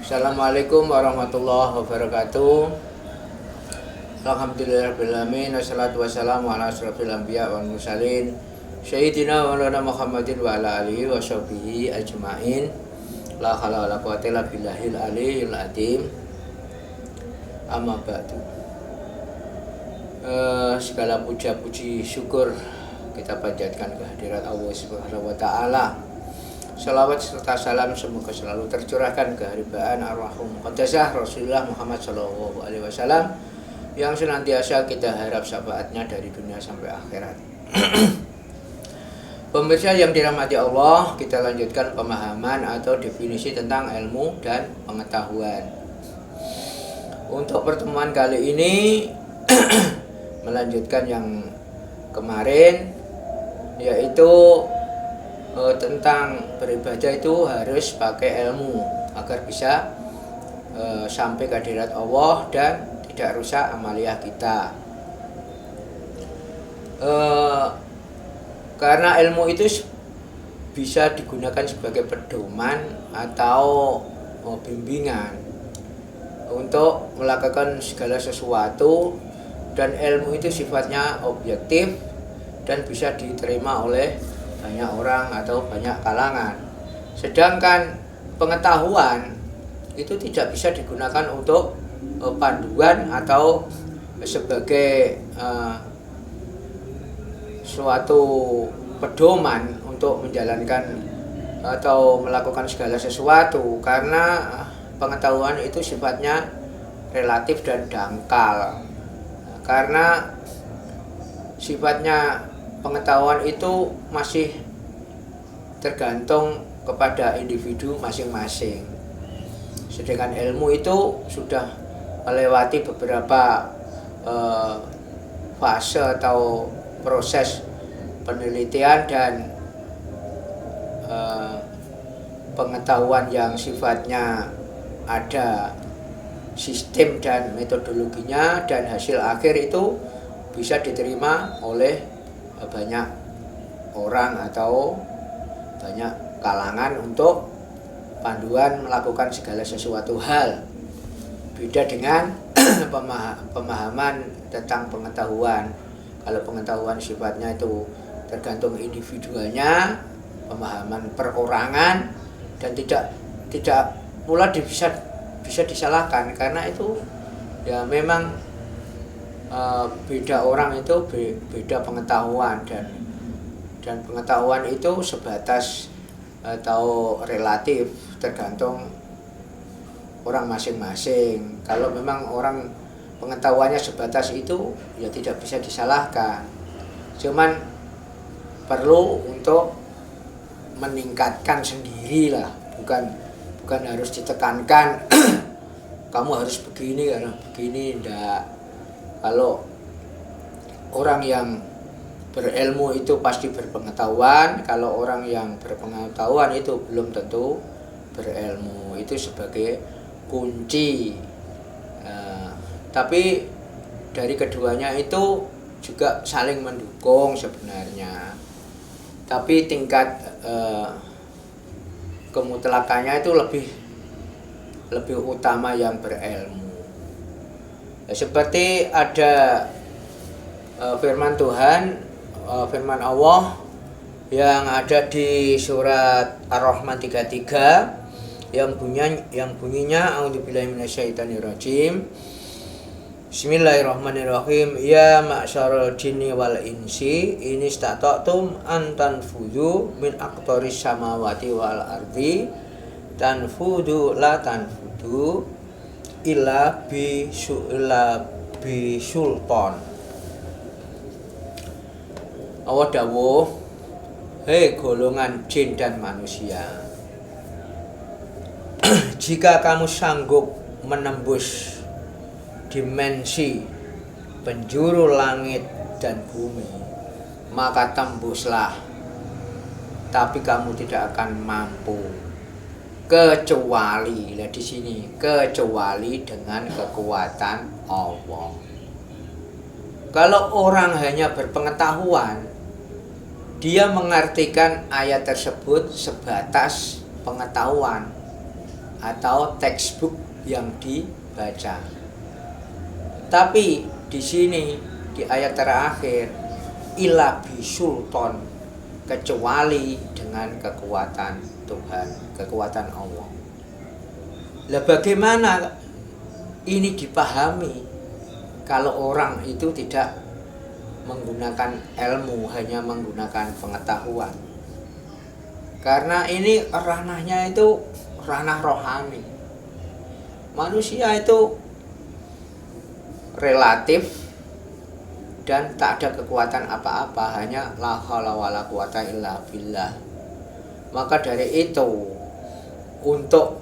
Assalamualaikum warahmatullahi wabarakatuh. Alhamdulillahirrahmanirrahim. Wassalatu wassalamu ala asrafil anbiya wal mursalin Sayyidina wa maulana Muhammadin wa ala alihi wa sahbihi ajma'in. La haula wala quwwata illa billahil aliyyil azim. Amma ba'du. Segala puja-puji syukur kita panjatkan kehadirat Allah Subhanahu wa taala. Salawat serta salam semoga selalu tercurahkan keharibaan arwahum muqaddasah Rasulullah Muhammad sallallahu alaihi wasallam yang senantiasa kita harap syafaatnya dari dunia sampai akhirat. Pemirsa yang dirahmati Allah, kita lanjutkan pemahaman atau definisi tentang ilmu dan pengetahuan. Untuk pertemuan kali ini melanjutkan yang kemarin, yaitu tentang beribadah itu harus pakai ilmu agar bisa sampai ke hadirat Allah dan tidak rusak amaliyah kita. Karena ilmu itu bisa digunakan sebagai pedoman atau bimbingan untuk melakukan segala sesuatu, dan ilmu itu sifatnya objektif dan bisa diterima oleh banyak orang atau banyak kalangan. Sedangkan pengetahuan itu tidak bisa digunakan untuk panduan atau sebagai suatu pedoman untuk menjalankan atau melakukan segala sesuatu, karena pengetahuan itu sifatnya relatif dan dangkal. Karena sifatnya pengetahuan itu masih tergantung kepada individu masing-masing. Sedangkan ilmu itu sudah melewati beberapa fase atau proses penelitian dan pengetahuan yang sifatnya ada sistem dan metodologinya, dan hasil akhir itu bisa diterima oleh banyak orang atau banyak kalangan untuk panduan melakukan segala sesuatu hal. Beda dengan pemahaman tentang pengetahuan. Kalau pengetahuan sifatnya itu tergantung individualnya, pemahaman perorangan, dan tidak pula bisa disalahkan, karena itu ya memang beda orang itu beda pengetahuan, dan pengetahuan itu sebatas atau relatif tergantung orang masing-masing. Kalau memang orang pengetahuannya sebatas itu ya tidak bisa disalahkan, cuman perlu untuk meningkatkan sendirilah, bukan harus ditekankan kamu harus begini karena begini, enggak. Kalau orang yang berilmu itu pasti berpengetahuan, kalau orang yang berpengetahuan itu belum tentu berilmu. Itu sebagai kunci. Tapi dari keduanya itu juga saling mendukung sebenarnya. Tapi tingkat kemutlakannya itu lebih utama yang berilmu. Seperti ada firman Tuhan, firman Allah yang ada di surat Ar-Rahman 33 yang bunyinya a'udzubillahi minasyaitonirrajim. Bismillahirrahmanirrahim. Ya ma'syarul jinni wal insi in istata'tum an tanfudhu min aqtaris samawati wal ardi tanfudhu la tanfudhu illa bisultan. Allah dawuh, hei golongan jin dan manusia, jika kamu sanggup menembus dimensi penjuru langit dan bumi, maka tembuslah. Tapi kamu tidak akan mampu kecuali, lihat di sini, kecuali dengan kekuatan Allah. Kalau orang hanya berpengetahuan, dia mengartikan ayat tersebut sebatas pengetahuan atau textbook yang dibaca. Tapi di sini di ayat terakhir, illa bisulton, kecuali dengan kekuatan Tuhan, kekuatan Allah. Lah bagaimana ini dipahami kalau orang itu tidak menggunakan ilmu, hanya menggunakan pengetahuan? Karena ini ranahnya itu ranah rohani. Manusia itu relatif dan tak ada kekuatan apa-apa, hanya la haula wala quwata illa billah. Maka dari itu, untuk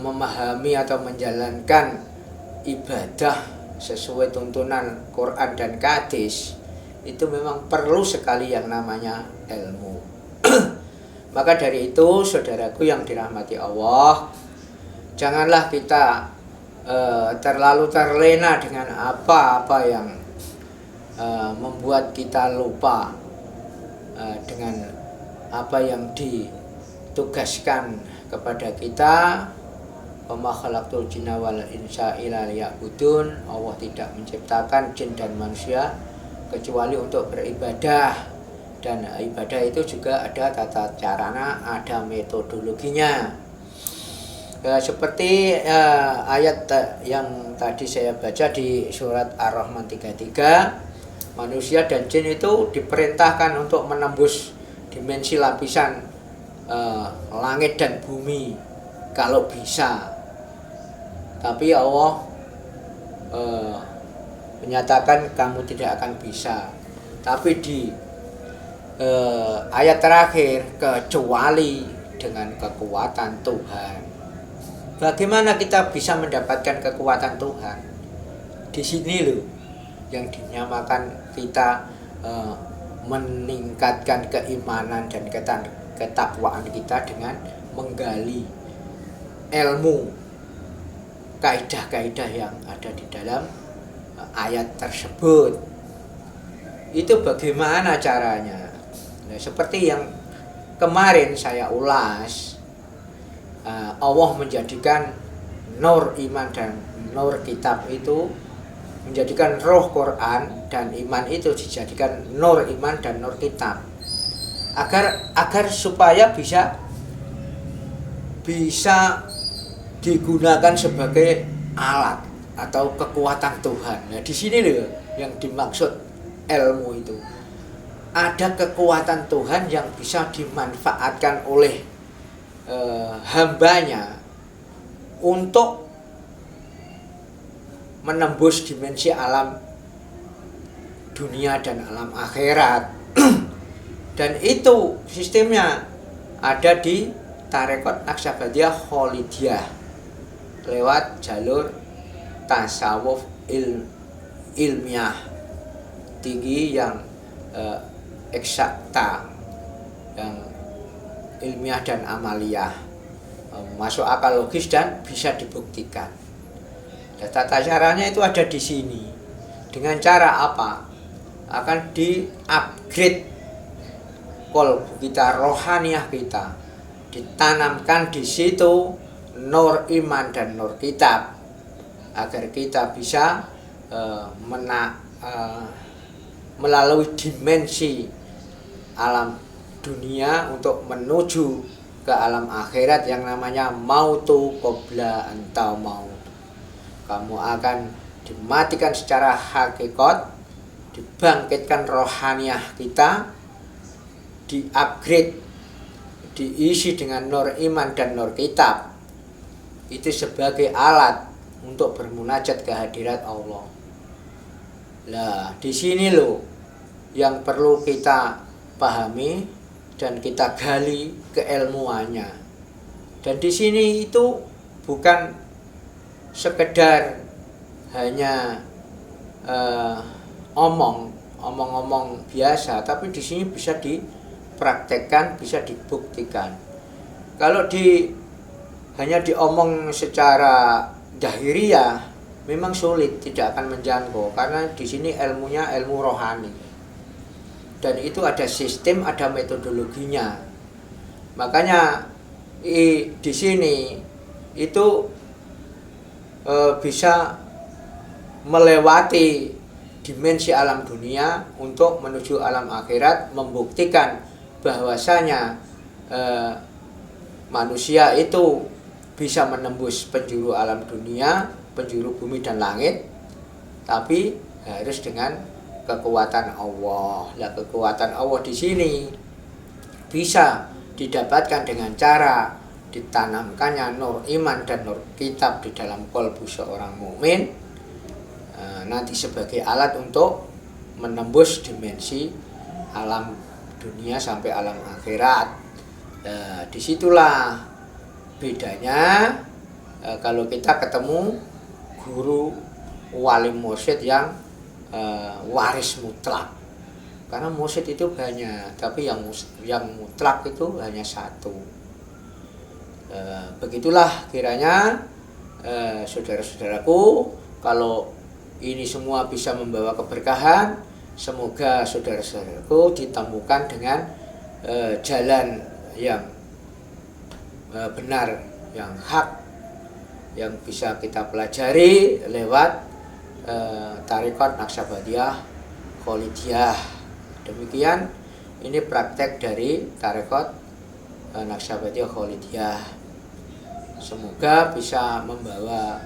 memahami atau menjalankan ibadah sesuai tuntunan Quran dan hadis, itu memang perlu sekali yang namanya ilmu. Maka dari itu, saudaraku yang dirahmati Allah, janganlah kita terlalu terlena dengan apa-apa yang membuat kita lupa dengan apa yang ditugaskan kepada kita. Wa ma khalaqtul jinna wal insa illa liya'budun. Allah tidak menciptakan jin dan manusia kecuali untuk beribadah, dan ibadah itu juga ada tata caranya, ada metodologinya. Seperti ayat yang tadi saya baca di surat Ar-Rahman 33, manusia dan jin itu diperintahkan untuk menembus dimensi lapisan langit dan bumi kalau bisa. Tapi Allah menyatakan kamu tidak akan bisa. Tapi di ayat terakhir, kecuali dengan kekuatan Tuhan. Bagaimana kita bisa mendapatkan kekuatan Tuhan? Di sini loh yang dinyamakan kita meningkatkan keimanan dan ketakwaan kita dengan menggali ilmu, kaidah-kaidah yang ada di dalam ayat tersebut. Itu bagaimana caranya? Nah, seperti yang kemarin saya ulas, Allah menjadikan nur iman dan nur kitab itu, menjadikan roh Quran dan iman itu dijadikan nur iman dan nur kitab, agar supaya bisa digunakan sebagai alat atau kekuatan Tuhan. Nah, di sini loh yang dimaksud ilmu itu. Ada kekuatan Tuhan yang bisa dimanfaatkan oleh hambanya untuk menembus dimensi alam dunia dan alam akhirat. Dan itu sistemnya ada di Tarekat Naqsabandiyah Kholidiyah lewat jalur tasawuf ilmiah tinggi yang eksakta, yang ilmiah dan amaliyah, masuk akal logis dan bisa dibuktikan. Dan tata caranya itu ada di sini. Dengan cara apa? Akan di-upgrade kolbu kita, rohaniah kita, ditanamkan di situ nur iman dan nur kitab, agar kita bisa melalui dimensi alam dunia untuk menuju ke alam akhirat yang namanya mautu qabla anta maut. Kamu akan dimatikan secara hakikat, dibangkitkan rohaniah kita, di-upgrade, diisi dengan nur iman dan nur kitab. Itu sebagai alat untuk bermunajat ke hadirat Allah. Lah, di sini loh yang perlu kita pahami dan kita gali keilmuannya. Dan di sini itu bukan sekedar hanya omong-omong biasa, tapi di sini bisa dipraktekkan, bisa dibuktikan. Kalau hanya diomong secara zahiriyah, memang sulit, tidak akan menjangkau, karena di sini ilmunya ilmu rohani. dan itu ada sistem, ada metodologinya. Makanya di sini itu bisa melewati dimensi alam dunia untuk menuju alam akhirat, membuktikan bahwasanya manusia itu bisa menembus penjuru alam dunia, penjuru bumi dan langit, tapi harus dengan kekuatan Allah. Nah, kekuatan Allah di sini bisa didapatkan dengan cara ditanamkannya nur iman dan nur kitab di dalam qalbu seorang mukmin, nanti sebagai alat untuk menembus dimensi alam dunia sampai alam akhirat. Disitulah bedanya kalau kita ketemu guru wali mursyid yang waris mutlak. Karena mursyid itu banyak, tapi yang mutlak itu hanya satu. Begitulah kiranya saudara-saudaraku, kalau ini semua bisa membawa keberkahan, semoga saudara-saudaraku ditemukan dengan jalan yang benar, yang hak, yang bisa kita pelajari lewat Tariqat Naqsabandiyah Kholidiyah. Demikian ini praktek dari Tariqat Naqsabandiyah Kholidiyah. Semoga bisa membawa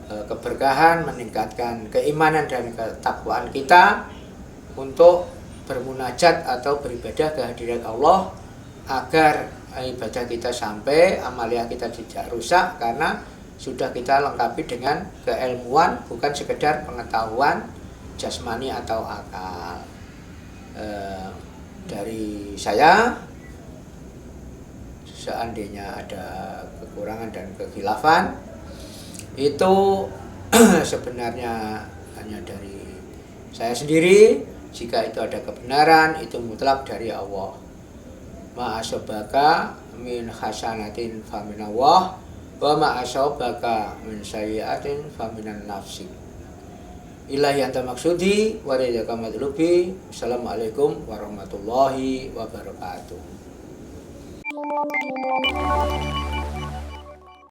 keberkahan, meningkatkan keimanan dan ketakwaan kita untuk bermunajat atau beribadah ke hadirat Allah, agar ibadah kita sampai, amaliah kita tidak rusak, karena sudah kita lengkapi dengan keilmuan, bukan sekedar pengetahuan jasmani atau akal. Dari saya, seandainya ada kekurangan dan kekhilafan, itu sebenarnya hanya dari saya sendiri. Jika itu ada kebenaran, itu mutlak dari Allah. Ma asabaka min hasanatin faminallah, wa ma asabaka min sayyi'atin faminan nafsi. Ilahi anta maksudi wa ridaka matlubi. Assalamualaikum warahmatullahi wabarakatuh.